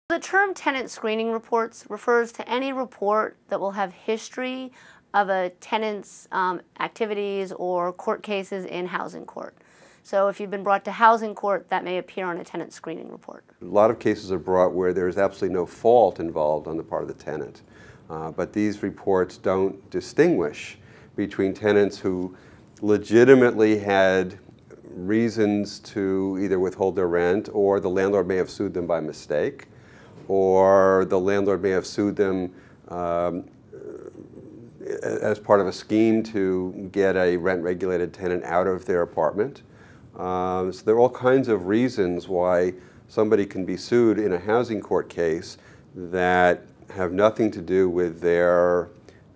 The term tenant screening reports refers to any report that will have history of a tenant's activities or court cases in housing court. So if you've been brought to housing court, that may appear on a tenant screening report. A lot of cases are brought where there's absolutely no fault involved on the part of the tenant. But these reports don't distinguish between tenants who legitimately had reasons to either withhold their rent, or the landlord may have sued them by mistake, or the landlord may have sued them as part of a scheme to get a rent-regulated tenant out of their apartment. So there are all kinds of reasons why somebody can be sued in a housing court case that have nothing to do with their,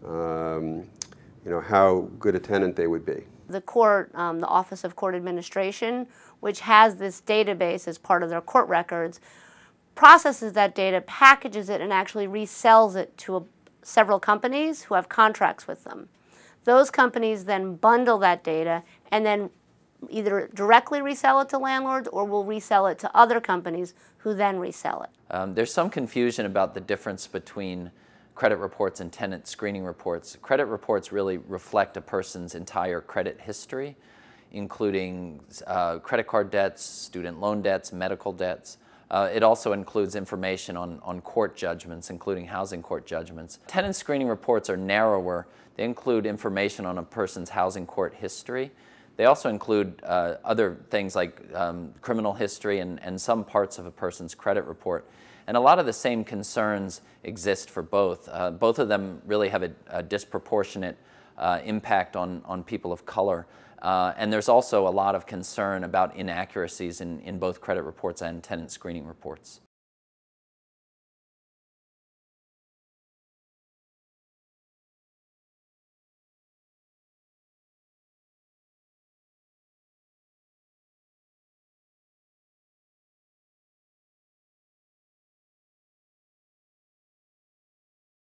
how good a tenant they would be. The court, the Office of Court Administration, which has this database as part of their court records, processes that data, packages it, and actually resells it to several companies who have contracts with them. Those companies then bundle that data and then either directly resell it to landlords or will resell it to other companies who then resell it. There's some confusion about the difference between credit reports and tenant screening reports. Credit reports really reflect a person's entire credit history, including credit card debts, student loan debts, medical debts. It also includes information on court judgments, including housing court judgments. Tenant screening reports are narrower. They include information on a person's housing court history. They also include other things like criminal history and some parts of a person's credit report. And a lot of the same concerns exist for both. Both of them really have a disproportionate impact on people of color. And there's also a lot of concern about inaccuracies in both credit reports and tenant screening reports.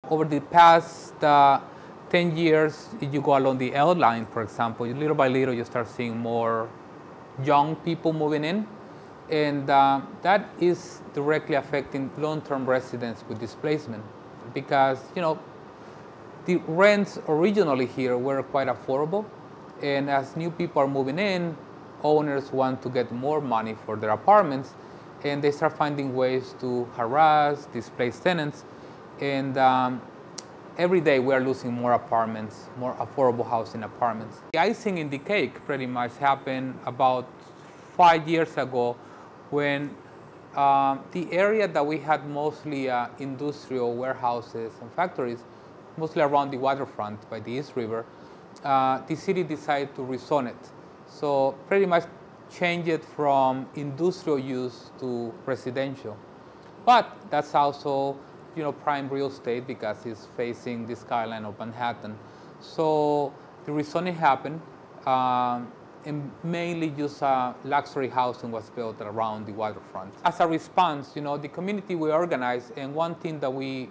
Over the past 10 years, if you go along the L line, for example, little by little you start seeing more young people moving in, and that is directly affecting long-term residents with displacement, because the rents originally here were quite affordable, and as new people are moving in, owners want to get more money for their apartments, and they start finding ways to harass, displace tenants. And every day we are losing more apartments, more affordable housing apartments. The icing in the cake pretty much happened about 5 years ago, when the area that we had mostly industrial warehouses and factories, mostly around the waterfront by the East River, the city decided to rezone it. So pretty much change it from industrial use to residential. But that's also prime real estate because it's facing the skyline of Manhattan. So the rezoning happened, and mainly just luxury housing was built around the waterfront. As a response, the community we organized, and one thing that we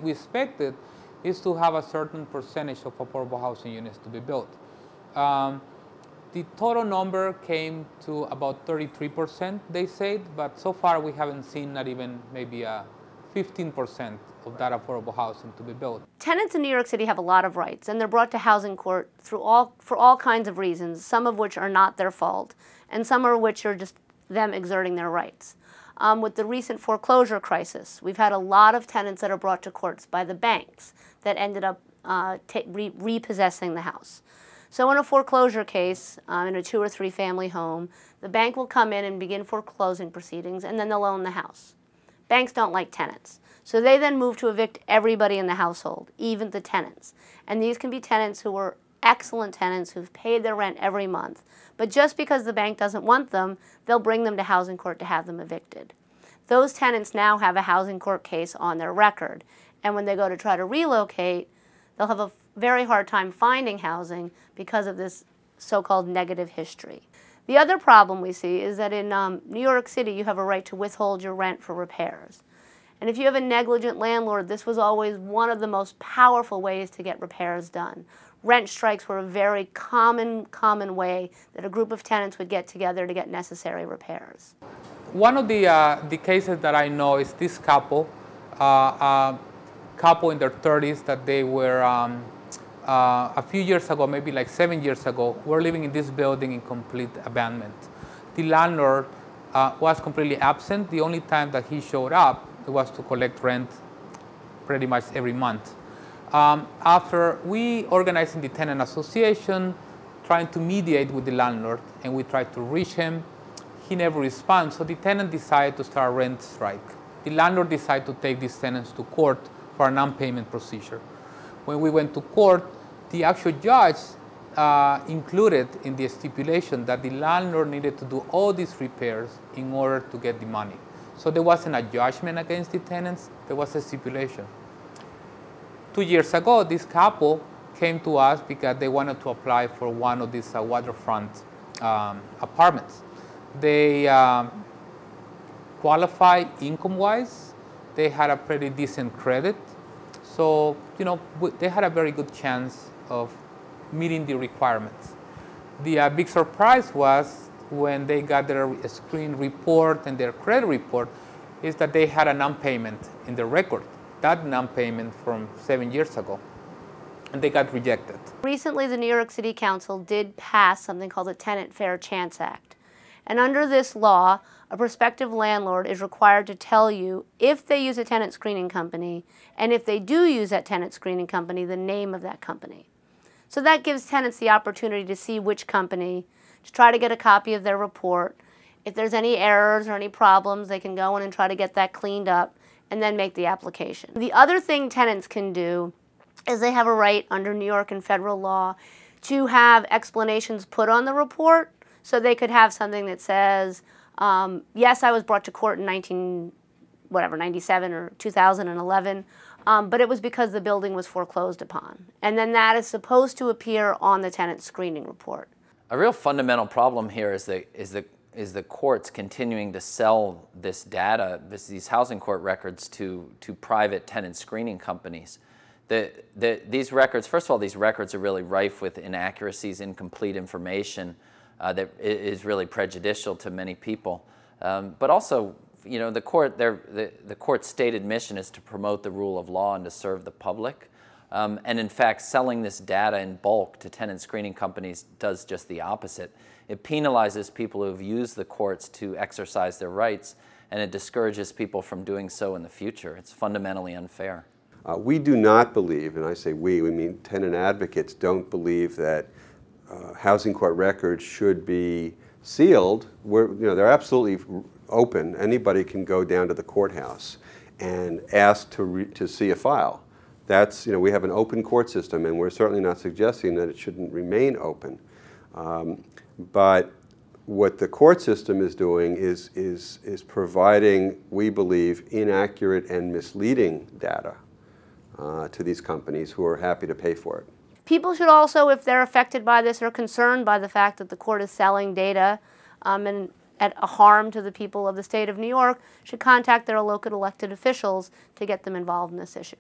expected is to have a certain percentage of affordable housing units to be built. The total number came to about 33%, they said, but so far we haven't seen not even maybe 15% of that affordable housing to be built. Tenants in New York City have a lot of rights, and they're brought to housing court for all kinds of reasons, some of which are not their fault, and some of which are just them exerting their rights. With the recent foreclosure crisis, we've had a lot of tenants that are brought to courts by the banks that ended up repossessing the house. So in a foreclosure case, in a 2 or 3 family home, the bank will come in and begin foreclosing proceedings, and then they'll own the house. Banks don't like tenants, so they then move to evict everybody in the household, even the tenants. And these can be tenants who are excellent tenants who've paid their rent every month. But just because the bank doesn't want them, they'll bring them to housing court to have them evicted. Those tenants now have a housing court case on their record, and when they go to try to relocate, they'll have a very hard time finding housing because of this so-called negative history. The other problem we see is that in New York City, you have a right to withhold your rent for repairs. And if you have a negligent landlord, this was always one of the most powerful ways to get repairs done. rent strikes were a very common way that a group of tenants would get together to get necessary repairs. One of the cases that I know is this couple, couple in their 30s that they were a few years ago, maybe like 7 years ago, were living in this building in complete abandonment. The landlord was completely absent. The only time that he showed up, it was to collect rent pretty much every month. After we organized in the tenant association, trying to mediate with the landlord, and we tried to reach him, he never responds. So the tenant decided to start a rent strike. The landlord decided to take these tenants to court for a non-payment procedure. When we went to court, the actual judge included in the stipulation that the landlord needed to do all these repairs in order to get the money. So there wasn't a judgment against the tenants, there was a stipulation. 2 years ago, this couple came to us because they wanted to apply for one of these waterfront apartments. They qualified income-wise. They had a pretty decent credit. So, they had a very good chance of meeting the requirements. The big surprise was when they got their screen report and their credit report is that they had a non-payment in the record. That non-payment from 7 years ago, and they got rejected. Recently, the New York City Council did pass something called the Tenant Fair Chance Act. And under this law, a prospective landlord is required to tell you if they use a tenant screening company, and if they do use that tenant screening company, the name of that company. So that gives tenants the opportunity to see which company, to try to get a copy of their report. If there's any errors or any problems, they can go in and try to get that cleaned up and then make the application. The other thing tenants can do is they have a right under New York and federal law to have explanations put on the report. So they could have something that says, yes, I was brought to court in 97 or 2011, but it was because the building was foreclosed upon. And then that is supposed to appear on the tenant screening report. A real fundamental problem here is the courts continuing to sell this data, these housing court records to private tenant screening companies. These records, first of all, these records are really rife with inaccuracies, incomplete information that is really prejudicial to many people. But also, the court's stated mission is to promote the rule of law and to serve the public. And in fact, selling this data in bulk to tenant screening companies does just the opposite. It penalizes people who have used the courts to exercise their rights, and it discourages people from doing so in the future. It's fundamentally unfair. We do not believe, and I say we mean tenant advocates don't believe that housing court records should be sealed. They're absolutely open. Anybody can go down to the courthouse and ask to see a file. That's, we have an open court system, and we're certainly not suggesting that it shouldn't remain open. But what the court system is doing is providing, we believe, inaccurate and misleading data to these companies who are happy to pay for it. People should also, if they're affected by this or concerned by the fact that the court is selling data and at a harm to the people of the state of New York, should contact their local elected officials to get them involved in this issue.